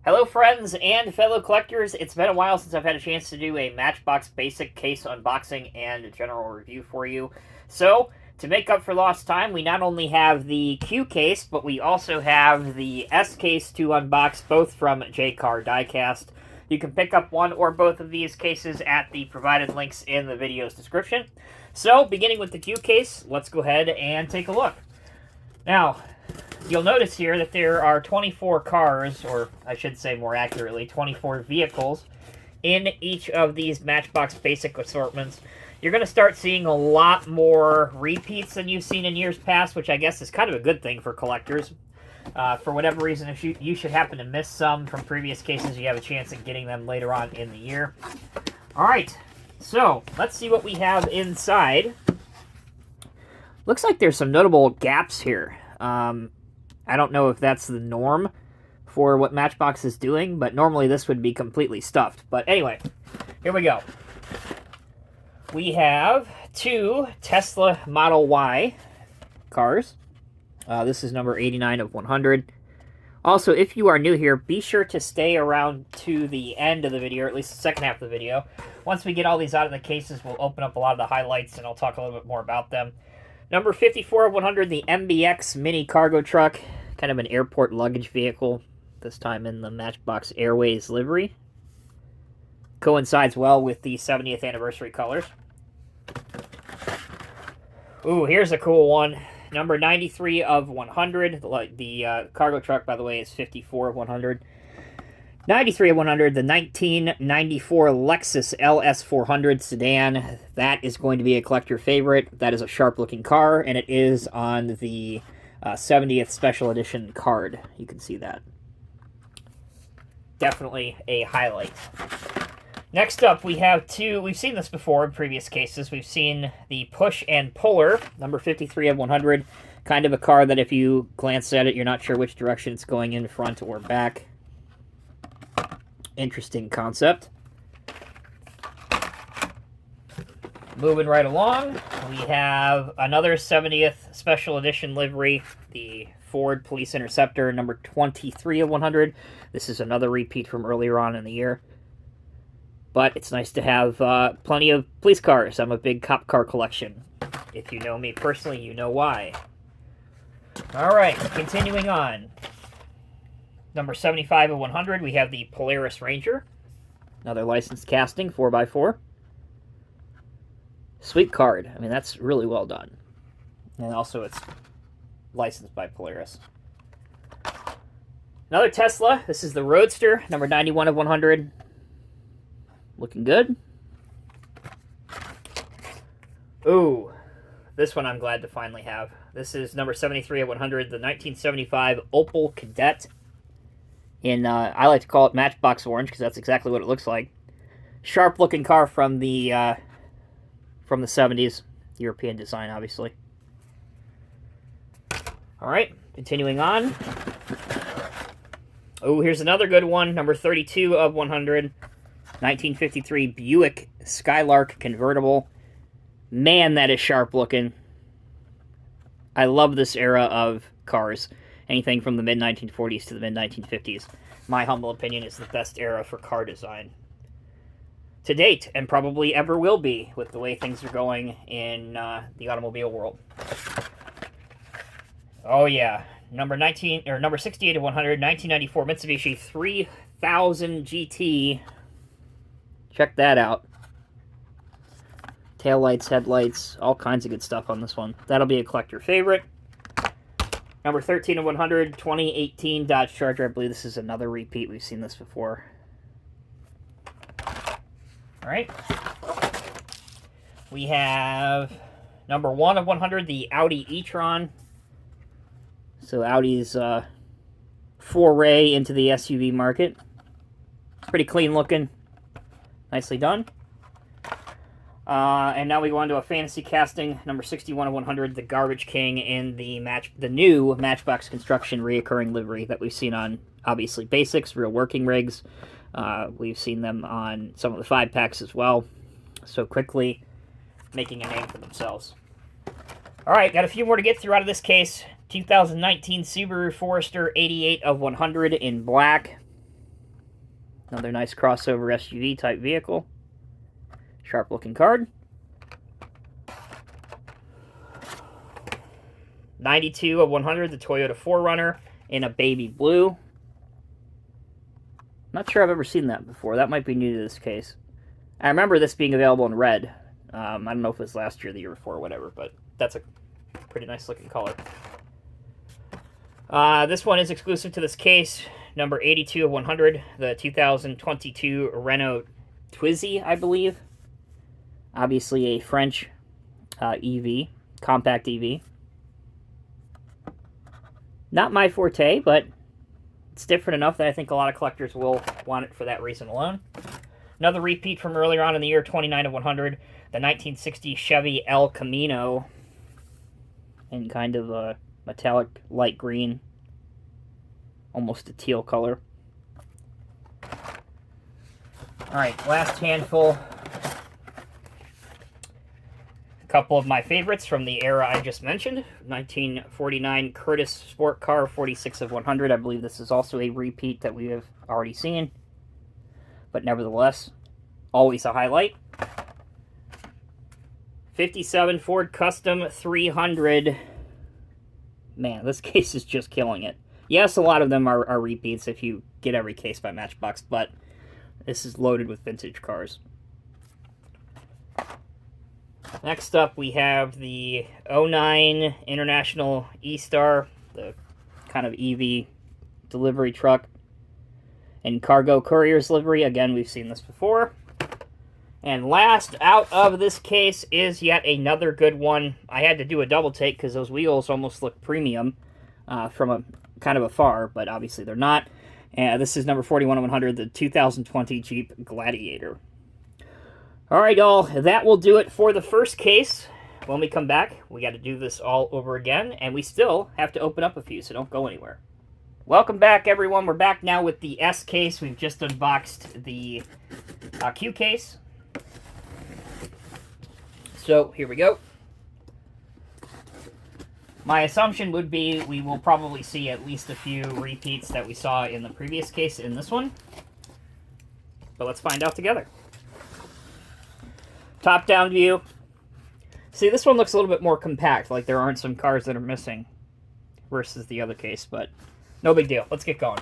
Hello friends and fellow collectors, it's been a while since I've had a chance to do a Matchbox basic case unboxing and a general review for you. So, to make up for lost time, we not only have the Q case, but we also have the S case to unbox, both from Diecast. You can pick up one or both of these cases at the provided links in the video's description. So, beginning with the Q case, let's go ahead and take a look. Now, you'll notice here that there are 24 cars, or I should say more accurately, 24 vehicles in each of these Matchbox basic assortments. You're going to start seeing a lot more repeats than you've seen in years past, which I guess is kind of a good thing for collectors. For whatever reason, if you should happen to miss some from previous cases, you have a chance at getting them later on in the year. Alright, so let's see what we have inside. Looks like there's some notable gaps here. I don't know if that's the norm for what Matchbox is doing, but normally this would be completely stuffed. But anyway, here we go. We have two Tesla Model Y cars. This is number 89 of 100. Also, if you are new here, be sure to stay around to the end of the video, or at least the second half of the video. Once we get all these out of the cases, we'll open up a lot of the highlights, and I'll talk a little bit more about them. Number 54 of 100, the MBX mini cargo truck. Kind of an airport luggage vehicle, this time in the Matchbox Airways livery. Coincides well with the 70th anniversary colors. Ooh, here's a cool one. Number 93 of 100. The cargo truck, by the way, is 54 of 100. 93 of 100, the 1994 Lexus LS400 sedan. That is going to be a collector favorite. That is a sharp-looking car, and it is on the 70th Special Edition card. You can see that. Definitely a highlight. Next up, we have two. We've seen this before in previous cases. We've seen the Push and Puller, number 53 of 100. Kind of a car that if you glance at it, you're not sure which direction it's going in, front or back. Interesting concept. Moving right along, we have another 70th Special Edition livery, the Ford Police Interceptor, number 23 of 100. This is another repeat from earlier on in the year. But it's nice to have plenty of police cars. I'm a big cop car collection. If you know me personally, you know why. Alright, continuing on. Number 75 of 100, we have the Polaris Ranger. Another licensed casting, 4x4. Sweet card. I mean, that's really well done. And also, it's licensed by Polaris. Another Tesla. This is the Roadster, number 91 of 100. Looking good. Ooh, this one I'm glad to finally have. This is number 73 of 100, the 1975 Opel Kadett. I like to call it Matchbox Orange, because that's exactly what it looks like. Sharp-looking car from the 70s. European design, obviously. Alright, continuing on. Oh, here's another good one. Number 32 of 100. 1953 Buick Skylark convertible. Man, that is sharp-looking. I love this era of cars. Anything from the mid-1940s to the mid-1950s. My humble opinion is the best era for car design to date, and probably ever will be, with the way things are going in the automobile world. Oh yeah, number 68 of 100, 1994 Mitsubishi 3000 GT. Check that out. Taillights, headlights, all kinds of good stuff on this one. That'll be a collector favorite. Number 13 of 100, 2018 Dodge Charger. I believe this is another repeat. We've seen this before. Alright. We have number 1 of 100, the Audi e-tron. So Audi's foray into the SUV market. Pretty clean looking. Nicely done. And now we go on to a fantasy casting, number 61 of 100, the Garbage King in the new Matchbox Construction reoccurring livery that we've seen on, obviously, basics, real working rigs. We've seen them on some of the 5-packs as well. So quickly making a name for themselves. Alright, got a few more to get through out of this case. 2019 Subaru Forester 88 of 100 in black. Another nice crossover SUV type vehicle. Sharp looking card. 92 of 100, the Toyota 4Runner in a baby blue. Not sure I've ever seen that before. That might be new to this case. I remember this being available in red. I don't know if it was last year or the year before or whatever, but that's a pretty nice looking color. This one is exclusive to this case. Number 82 of 100, the 2022 Renault Twizy, I believe. Obviously a French EV, compact EV. Not my forte, but it's different enough that I think a lot of collectors will want it for that reason alone. Another repeat from earlier on in the year, 29 of 100, the 1960 Chevy El Camino in kind of a metallic light green, almost a teal color. Alright, last handful. A couple of my favorites from the era I just mentioned. 1949 Curtis Sport Car, 46 of 100. I believe this is also a repeat that we have already seen. But nevertheless, always a highlight. 57 Ford Custom 300. Man, this case is just killing it. Yes, a lot of them are repeats if you get every case by Matchbox, but this is loaded with vintage cars. Next up, we have the 09 International E-Star, the kind of EV delivery truck, in cargo courier's livery. Again, we've seen this before. And last out of this case is yet another good one. I had to do a double take because those wheels almost look premium from a kind of afar, but obviously they're not. This is number 41 of 100, the 2020 Jeep Gladiator. All right, y'all, that will do it for the first case. When we come back, we got to do this all over again, and we still have to open up a few, so don't go anywhere. Welcome back, everyone. We're back now with the S case. We've just unboxed the Q case. So, here we go. My assumption would be we will probably see at least a few repeats that we saw in the previous case in this one. But let's find out together. Top-down view. See, this one looks a little bit more compact, like there aren't some cars that are missing versus the other case, but no big deal. Let's get going.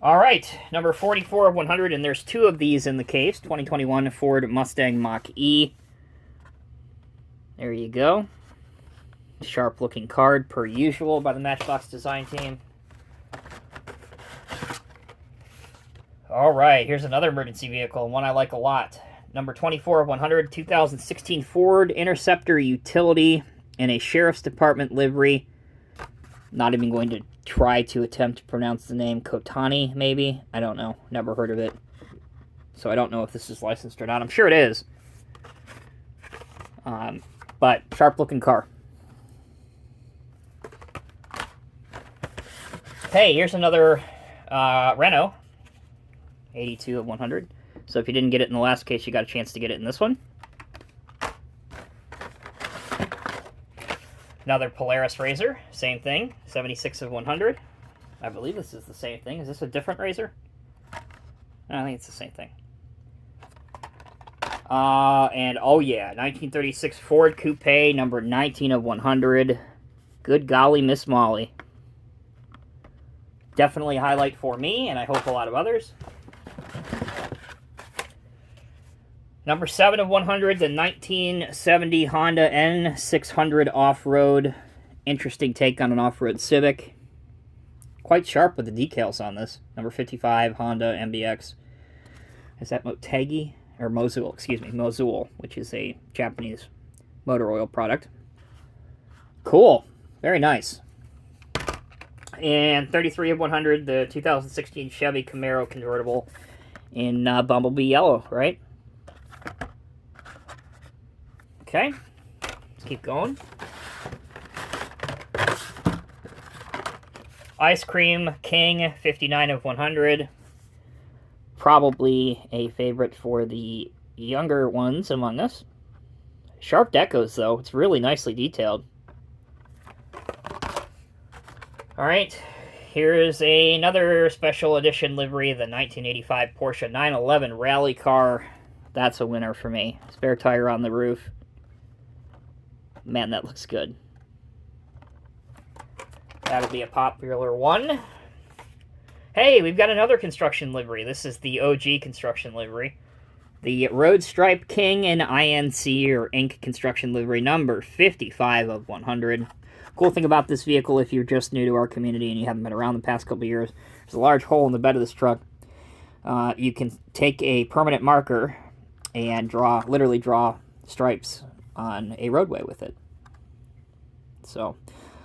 All right, number 44 of 100, and there's two of these in the case. 2021 Ford Mustang Mach E. There you go. Sharp-looking card, per usual, by the Matchbox design team. All right, here's another emergency vehicle, one I like a lot. Number 24 of 100, 2016 Ford Interceptor Utility in a Sheriff's Department livery. Not even going to try to attempt to pronounce the name. Kotani, maybe? I don't know. Never heard of it. So I don't know if this is licensed or not. I'm sure it is. But sharp-looking car. Hey, here's another Renault. 82 of 100. So if you didn't get it in the last case, you got a chance to get it in this one. Another Polaris Razor, same thing, 76 of 100. I believe this is the same thing. Is this a different Razor? I think it's the same thing. And oh yeah, 1936 Ford Coupe, number 19 of 100. Good golly, Miss Molly. Definitely a highlight for me, and I hope a lot of others. Number 7 of 100, the 1970 Honda N600 Off-Road. Interesting take on an off-road Civic. Quite sharp with the decals on this. Number 55 Honda MBX. Is that Motegi? Or Mosul, excuse me. Mosul, which is a Japanese motor oil product. Cool. Very nice. And 33 of 100, the 2016 Chevy Camaro convertible in Bumblebee Yellow, right? Okay, let's keep going. Ice Cream King, 59 of 100. Probably a favorite for the younger ones among us. Sharp decos, though. It's really nicely detailed. Alright, here's another special edition livery, the 1985 Porsche 911 Rally Car. That's a winner for me. Spare tire on the roof. Man, that looks good. That'll be a popular one. Hey, we've got another construction livery. This is the OG construction livery. The Road Stripe King and INC, or Inc. construction livery number 55 of 100. Cool thing about this vehicle, if you're just new to our community and you haven't been around the past couple years, there's a large hole in the bed of this truck. You can take a permanent marker and literally draw stripes on a roadway with it. So,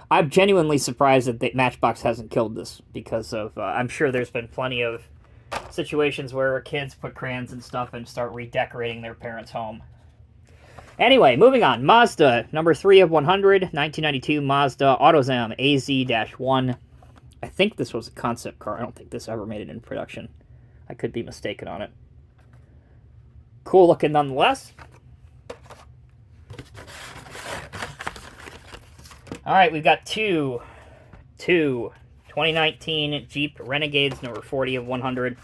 I'm genuinely surprised that Matchbox hasn't killed this, because of, I'm sure there's been plenty of situations where kids put crayons and stuff and start redecorating their parents' home. Anyway, moving on. Mazda, number 3 of 100, 1992 Mazda AutoZam AZ-1. I think this was a concept car. I don't think this ever made it in production. I could be mistaken on it. Cool looking nonetheless. Alright, we've got two 2019 Jeep Renegades, number 40 of 100.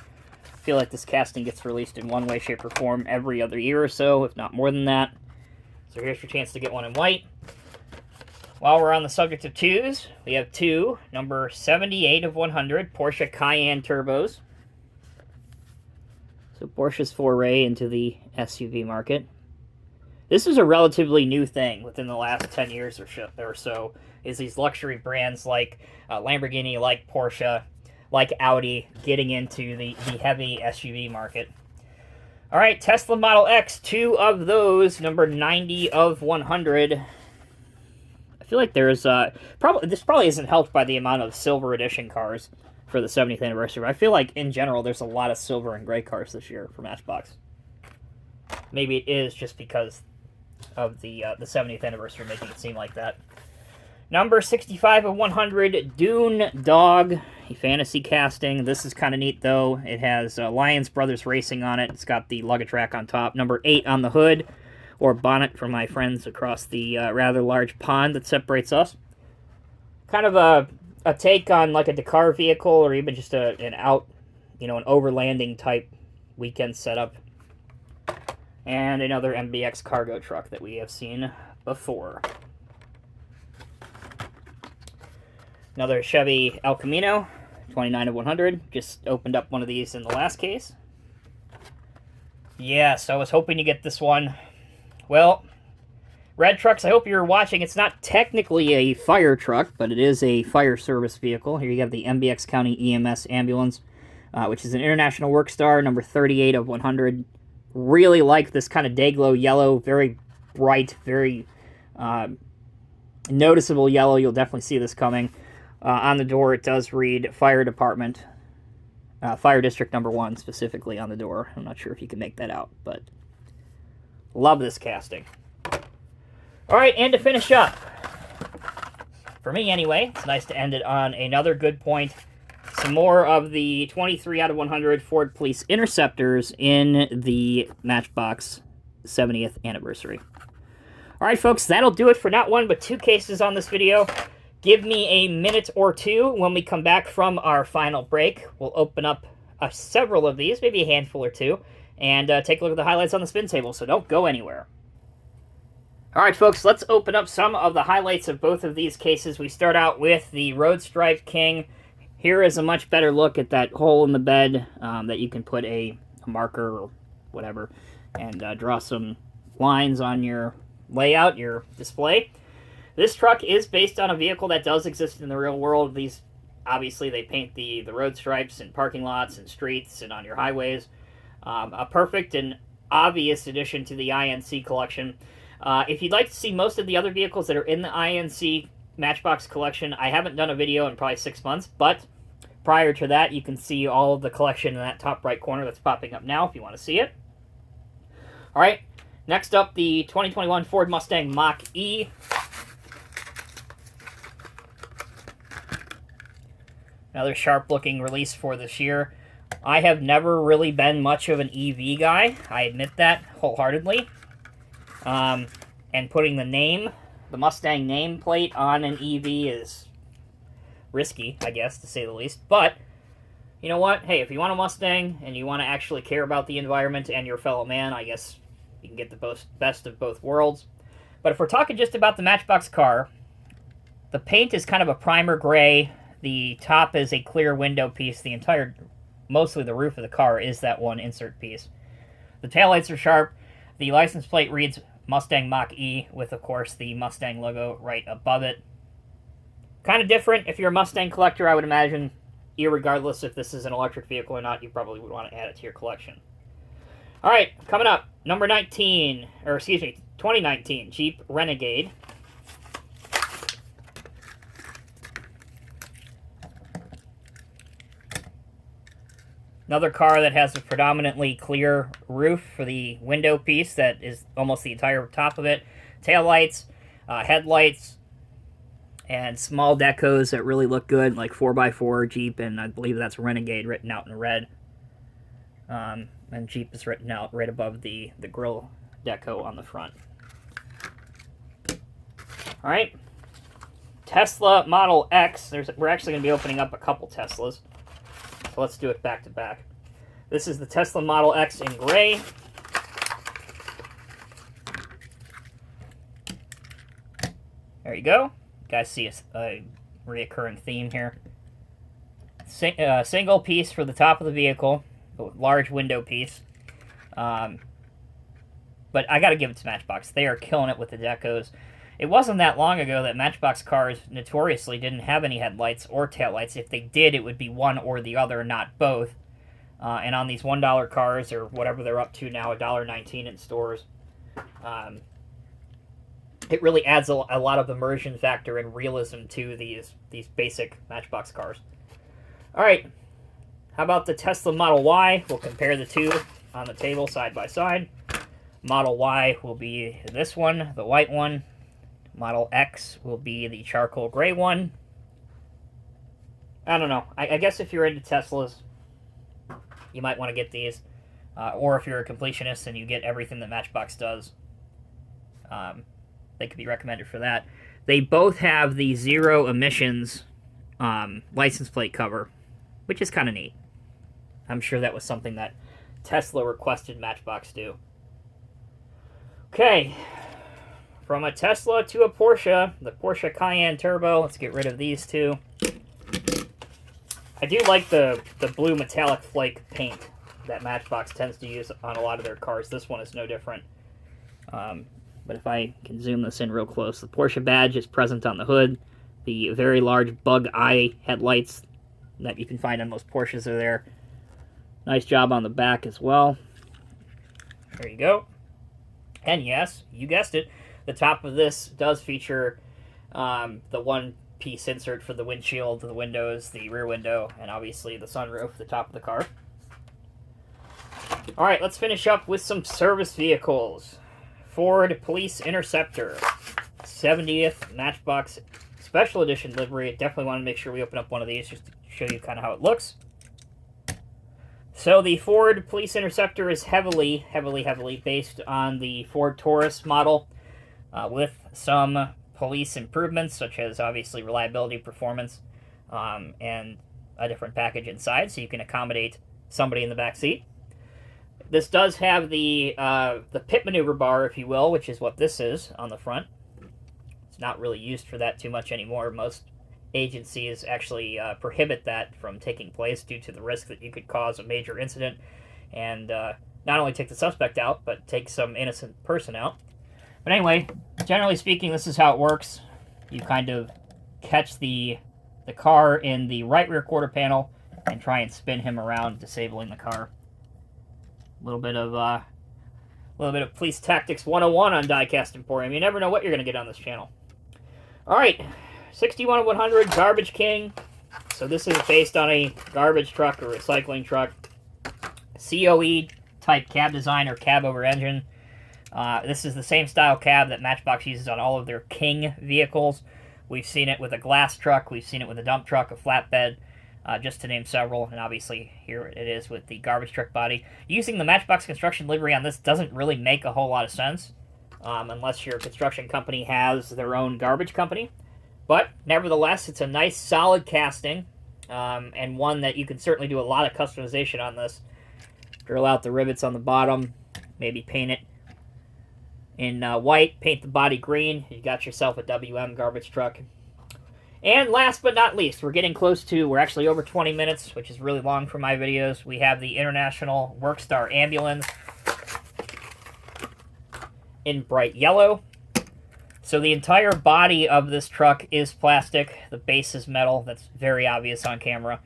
I feel like this casting gets released in one way, shape, or form every other year or so, if not more than that. So here's your chance to get one in white. While we're on the subject of twos, we have two, number 78 of 100, Porsche Cayenne turbos. So Porsche's foray into the SUV market. This is a relatively new thing within the last 10 years or so, is these luxury brands like Lamborghini, like Porsche, like Audi, getting into the heavy SUV market. All right, Tesla Model X, 2 of those, number 90 of 100. I feel like there's this probably isn't helped by the amount of silver edition cars for the 70th anniversary. But I feel like in general there's a lot of silver and gray cars this year for Matchbox. Maybe it is just because of the 70th anniversary making it seem like that. Number 65 of 100, Dune Dog, a fantasy casting. This is kind of neat, though. It has Lions Brothers Racing on it. It's got the luggage rack on top. Number 8 on the hood, or bonnet for my friends across the rather large pond that separates us. Kind of a take on like a Dakar vehicle, or even just an overlanding type weekend setup. And another MBX cargo truck that we have seen before. Another Chevy El Camino, 29 of 100. Just opened up one of these in the last case. Yes, I was hoping to get this one. Well, Red Trucks, I hope you're watching. It's not technically a fire truck, but it is a fire service vehicle. Here you have the MBX County EMS ambulance, which is an International Workstar, number 38 of 100. Really like this kind of day-glow yellow, very bright, very noticeable yellow. You'll definitely see this coming. On the door, it does read Fire Department, Fire District number 1 specifically on the door. I'm not sure if you can make that out, but love this casting. All right, and to finish up, for me anyway, it's nice to end it on another good point. Some more of the 23 out of 100 Ford Police Interceptors in the Matchbox 70th anniversary. All right, folks, that'll do it for not one but 2 cases on this video. Give me a minute or two when we come back from our final break. We'll open up several of these, maybe a handful or two, and take a look at the highlights on the spin table, so don't go anywhere. All right, folks, let's open up some of the highlights of both of these cases. We start out with the Road Stripe King. Here is a much better look at that hole in the bed that you can put a marker or whatever and draw some lines on your layout, your display. This truck is based on a vehicle that does exist in the real world. These, obviously, they paint the road stripes in parking lots and streets and on your highways. A perfect and obvious addition to the INC collection. If you'd like to see most of the other vehicles that are in the INC Matchbox collection, I haven't done a video in probably 6 months, but prior to that, you can see all of the collection in that top right corner that's popping up now if you want to see it. All right, next up, the 2021 Ford Mustang Mach E. Another sharp-looking release for this year. I have never really been much of an EV guy. I admit that wholeheartedly. And putting the Mustang nameplate on an EV is risky, I guess, to say the least. But, you know what? Hey, if you want a Mustang and you want to actually care about the environment and your fellow man, I guess you can get the best of both worlds. But if we're talking just about the Matchbox car, the paint is kind of a primer gray. The top is a clear window piece. Mostly the roof of the car is that one insert piece. The taillights are sharp. The license plate reads Mustang Mach E with, of course, the Mustang logo right above it. Kind of different. If you're a Mustang collector, I would imagine, irregardless if this is an electric vehicle or not, you probably would want to add it to your collection. All right, coming up, number 19, or excuse me, 2019 Jeep Renegade. Another car that has a predominantly clear roof for the window piece that is almost the entire top of it. Taillights, headlights, and small decos that really look good, like 4x4 Jeep, and I believe that's Renegade written out in red. And Jeep is written out right above the grill deco on the front. All right. Tesla Model X. We're actually going to be opening up a couple Teslas. So let's do it back to back. This is the Tesla Model X in gray. There you go. You guys see a reoccurring theme here. Single piece for the top of the vehicle, large window piece. But I got to give it to Matchbox. They are killing it with the decos. It wasn't that long ago that Matchbox cars notoriously didn't have any headlights or taillights. If they did, it would be one or the other, not both. And on these $1 cars, or whatever they're up to now, $1.19 in stores, it really adds a lot of immersion factor and realism to these basic Matchbox cars. All right, how about the Tesla Model Y? We'll compare the two on the table side by side. Model Y will be this one, the white one. Model X will be the charcoal gray one. I don't know. I guess if you're into Teslas, you might want to get these. Or if you're a completionist and you get everything that Matchbox does, they could be recommended for that. They both have the zero emissions license plate cover, which is kind of neat. I'm sure that was something that Tesla requested Matchbox do. Okay. From a Tesla to a Porsche, the Porsche Cayenne Turbo. Let's get rid of these two. I do like the blue metallic flake paint that Matchbox tends to use on a lot of their cars. This one is no different. But if I can zoom this in real close, the Porsche badge is present on the hood. The very large bug eye headlights that you can find on most Porsches are there. Nice job on the back as well. There you go. And yes, you guessed it. The top of this does feature the one-piece insert for the windshield, the windows, the rear window, and obviously the sunroof, the top of the car. All right, let's finish up with some service vehicles. Ford Police Interceptor, 70th Matchbox Special Edition livery. Definitely want to make sure we open up one of these just to show you kind of how it looks. So the Ford Police Interceptor is heavily based on the Ford Taurus model. With some police improvements, such as obviously reliability, performance, and a different package inside, so you can accommodate somebody in the back seat. This does have the pit maneuver bar, if you will, which is what this is on the front. It's not really used for that too much anymore. Most agencies actually prohibit that from taking place due to the risk that you could cause a major incident and not only take the suspect out, but take some innocent person out. But anyway, generally speaking, this is how it works. You kind of catch the car in the right rear quarter panel and try and spin him around, disabling the car. A little bit of Police Tactics 101 on Diecast Emporium. You never know what you're going to get on this channel. All right, 61-100 Garbage King. So this is based on a garbage truck or recycling truck. COE type cab design or cab over engine. This is the same style cab that Matchbox uses on all of their King vehicles. We've seen it with a glass truck. We've seen it with a dump truck, a flatbed, just to name several. And obviously, here it is with the garbage truck body. Using the Matchbox construction livery on this doesn't really make a whole lot of sense, unless your construction company has their own garbage company. But nevertheless, it's a nice solid casting, and one that you can certainly do a lot of customization on this. Drill out the rivets on the bottom, maybe paint it in white, paint the body green. You got yourself a WM garbage truck. And last but not least, we're getting close to, we're actually over 20 minutes, which is really long for my videos. We have the International Workstar Ambulance in bright yellow. So the entire body of this truck is plastic. The base is metal. That's very obvious on camera.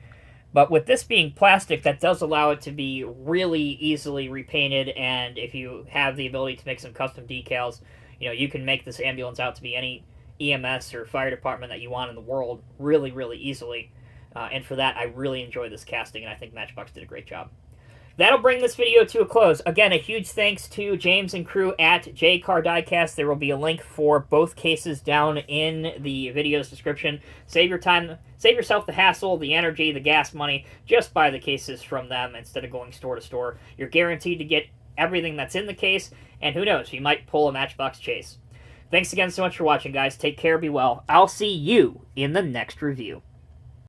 But with this being plastic, that does allow it to be really easily repainted, and if you have the ability to make some custom decals, you can make this ambulance out to be any EMS or fire department that you want in the world really, really easily. And for that, I really enjoy this casting, and I think Matchbox did a great job. That'll bring this video to a close. Again, a huge thanks to James and crew at jcardiecast. There will be a link for both cases down in the video's description. Save your time, save yourself the hassle, the energy, the gas money. Just buy the cases from them instead of going store to store. You're guaranteed to get everything that's in the case, and who knows, you might pull a Matchbox chase. Thanks again so much for watching, guys. Take care, be well. I'll see you in the next review.